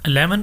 11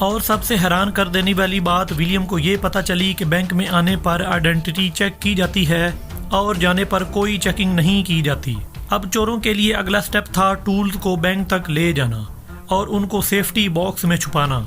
اور سب سے حیران کر دینے والی بات ولیم کو یہ پتہ چلی کہ بینک میں آنے پر آئیڈینٹی چیک کی جاتی ہے اور جانے پر کوئی چیکنگ نہیں کی جاتی۔ اب چوروں کے لیے اگلا سٹیپ تھا ٹولز کو بینک تک لے جانا اور ان کو سیفٹی باکس میں چھپانا۔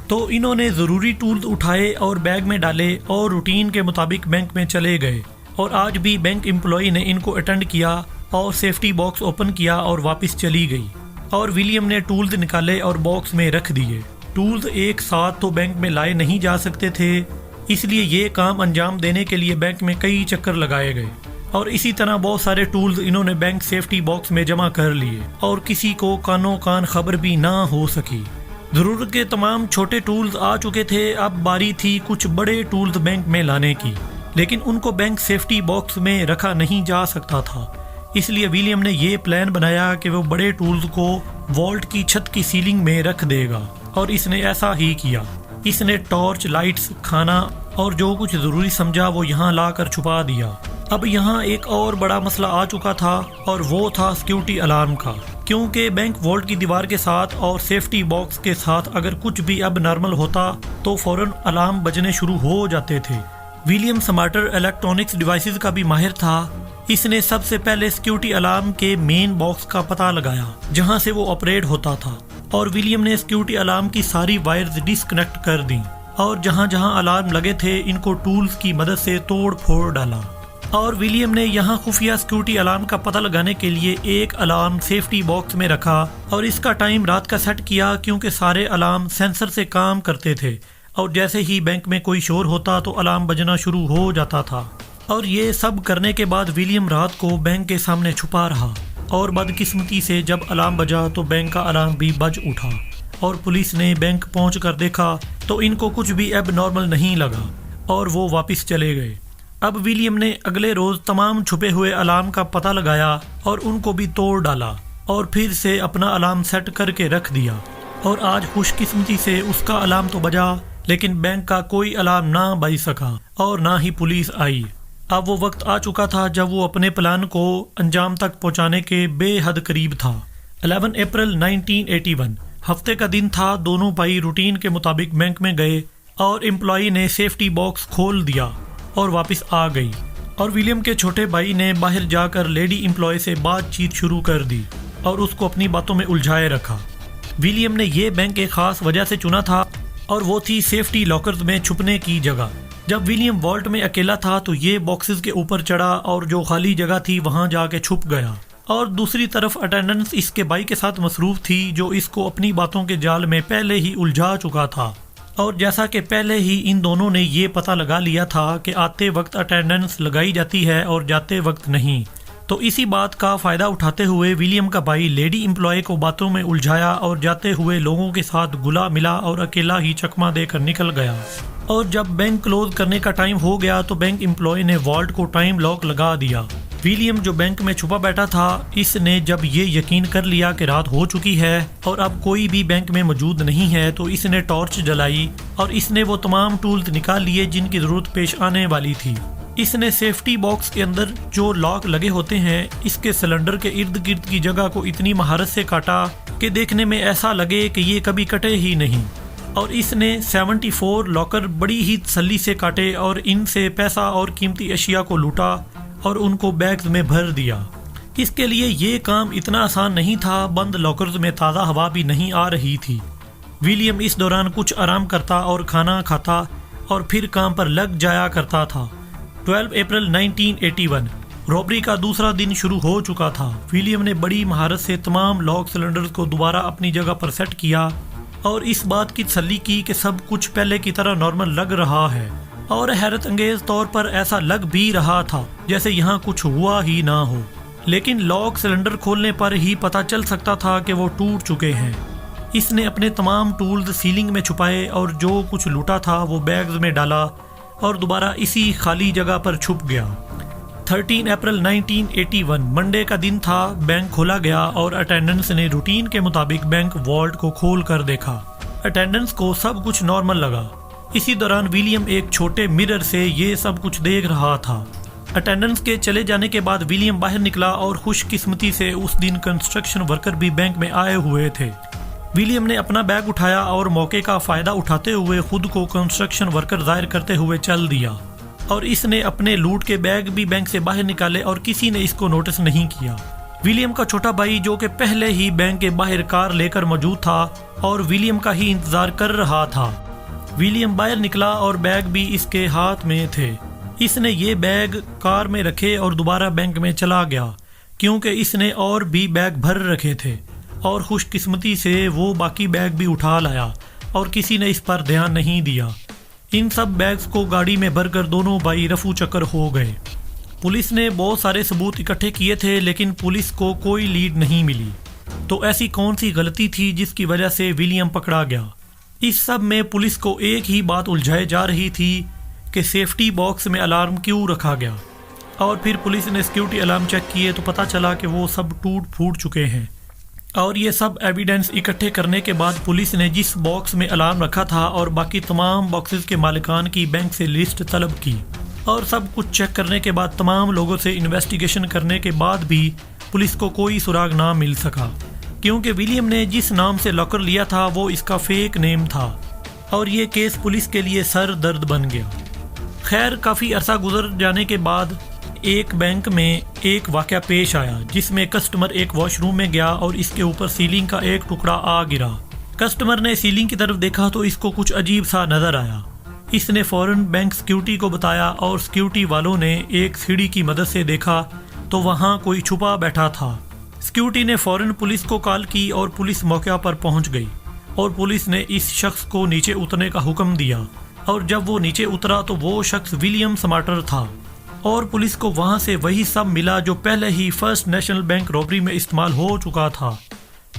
تو انہوں نے ضروری ٹولز اٹھائے اور بیگ میں ڈالے اور روٹین کے مطابق بینک میں چلے گئے، اور آج بھی بینک امپلائی نے ان کو اٹینڈ کیا اور سیفٹی باکس اوپن کیا اور واپس چلی گئی، اور ولیم نے ٹولز نکالے اور باکس میں رکھ دیے۔ ٹولز ایک ساتھ تو بینک میں لائے نہیں جا سکتے تھے، اس لیے یہ کام انجام دینے کے لیے بینک میں کئی چکر لگائے گئے، اور اسی طرح بہت سارے ٹولز انہوں نے بینک سیفٹی باکس میں جمع کر لیے اور کسی کو کانوں کان خبر بھی نہ ہو سکی۔ ضرورت کے تمام چھوٹے ٹولز آ چکے تھے، اب باری تھی کچھ بڑے ٹولز بینک میں لانے کی، لیکن ان کو بینک سیفٹی باکس میں رکھا نہیں جا سکتا تھا۔ اس لیے ولیم نے یہ پلان بنایا کہ وہ بڑے ٹولز کو والٹ کی چھت کی سیلنگ میں رکھ دے گا، اور اس نے ایسا ہی کیا۔ اس نے ٹارچ، لائٹس، کھانا اور جو کچھ ضروری سمجھا وہ یہاں لا کر چھپا دیا۔ اب یہاں ایک اور بڑا مسئلہ آ چکا تھا، اور وہ تھا سیکیورٹی الارم کا، کیونکہ بینک والٹ کی دیوار کے ساتھ اور سیفٹی باکس کے ساتھ اگر کچھ بھی اب نارمل ہوتا تو فوراً الارم بجنے شروع ہو جاتے تھے۔ ولیم سمارٹر الیکٹرانکس ڈیوائسز کا بھی ماہر تھا، اس نے سب سے پہلے سیکیورٹی الارم کے مین باکس کا پتہ لگایا جہاں سے وہ آپریٹ ہوتا تھا، اور ولیم نے سیکیورٹی الارم کی ساری وائرز ڈسکنیکٹ کر دیں، اور جہاں جہاں الارم لگے تھے ان کو ٹولز کی مدد سے توڑ پھوڑ ڈالا۔ اور ولیم نے یہاں خفیہ سیکیورٹی الارم کا پتہ لگانے کے لیے ایک الارم سیفٹی باکس میں رکھا، اور اس کا ٹائم رات کا سیٹ کیا کیونکہ سارے الارم سینسر سے کام کرتے تھے، اور جیسے ہی بینک میں کوئی شور ہوتا تو الارم بجنا شروع ہو جاتا تھا۔ اور یہ سب کرنے کے بعد ولیم رات کو بینک کے سامنے چھپا رہا، اور بدقسمتی سے جب الارم بجا تو بینک کا الارم بھی بج اٹھا، اور پولیس نے بینک پہنچ کر دیکھا تو ان کو کچھ بھی اب نارمل نہیں لگا، اور وہ واپس چلے گئے۔ اب ولیم نے اگلے روز تمام چھپے ہوئے الارم کا پتہ لگایا اور ان کو بھی توڑ ڈالا، اور پھر سے اپنا الارم سیٹ کر کے رکھ دیا، اور آج خوش قسمتی سے اس کا الارم تو بجا لیکن بینک کا کوئی الارم نہ بج سکا اور نہ ہی پولیس آئی۔ اب وہ وقت آ چکا تھا جب وہ اپنے پلان کو انجام تک پہنچانے کے بے حد قریب تھا۔ 11 اپریل 1981 ہفتے کا دن تھا۔ دونوں بھائی روٹین کے مطابق بینک میں گئے اور امپلائی نے سیفٹی باکس کھول دیا اور واپس آ گئی، اور ولیم کے چھوٹے بھائی نے باہر جا کر لیڈی امپلائی سے بات چیت شروع کر دی اور اس کو اپنی باتوں میں الجھائے رکھا۔ ولیم نے یہ بینک ایک خاص وجہ سے چنا تھا، اور وہ تھی سیفٹی لاکرز میں چھپنے کی جگہ۔ جب ولیم والٹ میں اکیلا تھا تو یہ باکسز کے اوپر چڑھا اور جو خالی جگہ تھی وہاں جا کے چھپ گیا، اور دوسری طرف اٹینڈنس اس کے بھائی کے ساتھ مصروف تھی جو اس کو اپنی باتوں کے جال میں پہلے ہی الجھا چکا تھا، اور جیسا کہ پہلے ہی ان دونوں نے یہ پتہ لگا لیا تھا کہ آتے وقت اٹینڈنس لگائی جاتی ہے اور جاتے وقت نہیں، تو اسی بات کا فائدہ اٹھاتے ہوئے ولیم کا بھائی لیڈی امپلائی کو باتوں میں الجھایا اور جاتے ہوئے لوگوں کے ساتھ گلا ملا اور اکیلا ہی چکما دے کر نکل گیا۔ اور جب بینک کلوز کرنے کا ٹائم ہو گیا تو بینک امپلائی نے والٹ کو ٹائم لاک لگا دیا۔ ولیم جو بینک میں چھپا بیٹھا تھا، اس نے جب یہ یقین کر لیا کہ رات ہو چکی ہے اور اب کوئی بھی بینک میں موجود نہیں ہے تو اس نے ٹارچ جلائی اور اس نے وہ تمام ٹولز نکال لیے جن کی ضرورت پیش آنے والی تھی۔ اس نے سیفٹی باکس کے اندر جو لاک لگے ہوتے ہیں اس کے سلنڈر کے ارد گرد کی جگہ کو اتنی مہارت سے کاٹا کہ دیکھنے میں ایسا لگے کہ یہ کبھی کٹے ہی نہیں، اور اس نے 74 لاکر بڑی ہی تسلی سے کاٹے اور ان سے پیسہ اور قیمتی اشیاء کو لوٹا اور ان کو بیگز میں بھر دیا۔ اس کے لیے یہ کام اتنا آسان نہیں تھا، بند لاکرز میں تازہ ہوا بھی نہیں آ رہی تھی۔ ولیم اس دوران کچھ آرام کرتا اور کھانا کھاتا اور پھر کام پر لگ جایا کرتا تھا۔ 12 اپریل 1981 رابری کا دوسرا دن شروع ہو چکا تھا۔ ولیم نے بڑی مہارت سے تمام لاک سلنڈرز کو دوبارہ اپنی جگہ پر سیٹ کیا اور اس بات کی تسلی کی کہ سب کچھ پہلے کی طرح نارمل لگ رہا ہے، اور حیرت انگیز طور پر ایسا لگ بھی رہا تھا جیسے یہاں کچھ ہوا ہی نہ ہو، لیکن لاک سلنڈر کھولنے پر ہی پتہ چل سکتا تھا کہ وہ ٹوٹ چکے ہیں۔ اس نے اپنے تمام ٹولز سیلنگ میں چھپائے اور جو کچھ لوٹا تھا وہ بیگز میں ڈالا اور دوبارہ اسی خالی جگہ پر چھپ گیا۔ 13 اپریل 1981 منڈے کا دن تھا۔ بینک کھولا گیا اور اٹینڈنس نے روٹین کے مطابق بینک والٹ کو کھول کر دیکھا۔ اٹینڈنس کو سب کچھ نارمل لگا۔ اسی دوران ولیم ایک چھوٹے مرر سے یہ سب کچھ دیکھ رہا تھا۔ اٹینڈنس کے چلے جانے کے بعد ولیم باہر نکلا اور خوش قسمتی سے اس دن کنسٹرکشن ورکر بھی بینک میں آئے ہوئے تھے۔ ولیم نے اپنا بیگ اٹھایا اور موقع کا فائدہ اٹھاتے ہوئے خود کو کنسٹرکشن ورکر ظاہر کرتے ہوئے چل دیا، اور اس نے اپنے لوٹ کے بیگ بھی بینک سے باہر نکالے اور کسی نے اس کو نوٹس نہیں کیا۔ ولیم کا چھوٹا بھائی جو کہ پہلے ہی بینک کے باہر کار لے کر موجود تھا اور ولیم کا ہی انتظار کر رہا تھا۔ ولیم باہر نکلا اور بیگ بھی اس کے ہاتھ میں تھے۔ اس نے یہ بیگ کار میں رکھے اور دوبارہ بینک میں چلا گیا کیونکہ اس نے اور بھی بیگ بھر رکھے تھے، اور خوش قسمتی سے وہ باقی بیگ بھی اٹھا لایا اور کسی نے اس پر دھیان نہیں دیا۔ ان سب بیگز کو گاڑی میں بھر کر دونوں بھائی رفو چکر ہو گئے۔ پولیس نے بہت سارے ثبوت اکٹھے کیے تھے لیکن پولیس کو کوئی لیڈ نہیں ملی۔ تو ایسی کون سی غلطی تھی جس کی وجہ سے ولیم پکڑا گیا؟ اس سب میں پولیس کو ایک ہی بات الجھائے جا رہی تھی کہ سیفٹی باکس میں الارم کیوں رکھا گیا، اور پھر پولیس نے سیکیورٹی الارم چیک کیے تو پتہ چلا کہ وہ سب ٹوٹ پھوٹ چکے ہیں۔ اور یہ سب ایویڈنس اکٹھے کرنے کے بعد پولیس نے جس باکس میں الارم رکھا تھا اور باقی تمام باکسز کے مالکان کی بینک سے لسٹ طلب کی، اور سب کچھ چیک کرنے کے بعد تمام لوگوں سے انویسٹیگیشن کرنے کے بعد بھی پولیس کو کوئی سراغ نہ مل سکا، کیونکہ ولیم نے جس نام سے لاکر لیا تھا وہ اس کا فیک نیم تھا، اور یہ کیس پولیس کے لیے سر درد بن گیا۔ خیر، کافی عرصہ گزر جانے کے بعد ایک بینک میں ایک واقعہ پیش آیا جس میں کسٹمر ایک واش روم میں گیا اور اس کے اوپر سیلنگ کا ایک ٹکڑا آ گرا۔ کسٹمر نے سیلنگ کی طرف دیکھا تو اس کو کچھ عجیب سا نظر آیا۔ اس نے فوراً بینک سیکیورٹی کو بتایا اور سیکیورٹی والوں نے ایک سیڑھی کی مدد سے دیکھا تو وہاں کوئی چھپا بیٹھا تھا۔ سیکیورٹی نے فوراً پولیس کو کال کی اور پولیس موقع پر پہنچ گئی، اور پولیس نے اس شخص کو نیچے اترنے کا حکم دیا، اور جب وہ نیچے اترا تو وہ شخص ولیم سمارٹر تھا، اور پولیس کو وہاں سے وہی سب ملا جو پہلے ہی فرسٹ نیشنل بینک رابری میں استعمال ہو چکا تھا۔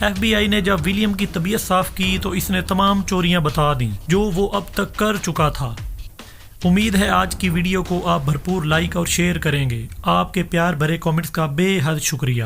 ایف بی آئی نے جب ولیم کی طبیعت صاف کی تو اس نے تمام چوریاں بتا دیں جو وہ اب تک کر چکا تھا۔ امید ہے آج کی ویڈیو کو آپ بھرپور لائک اور شیئر کریں گے۔ آپ کے پیار بھرے کامنٹس کا بے حد شکریہ۔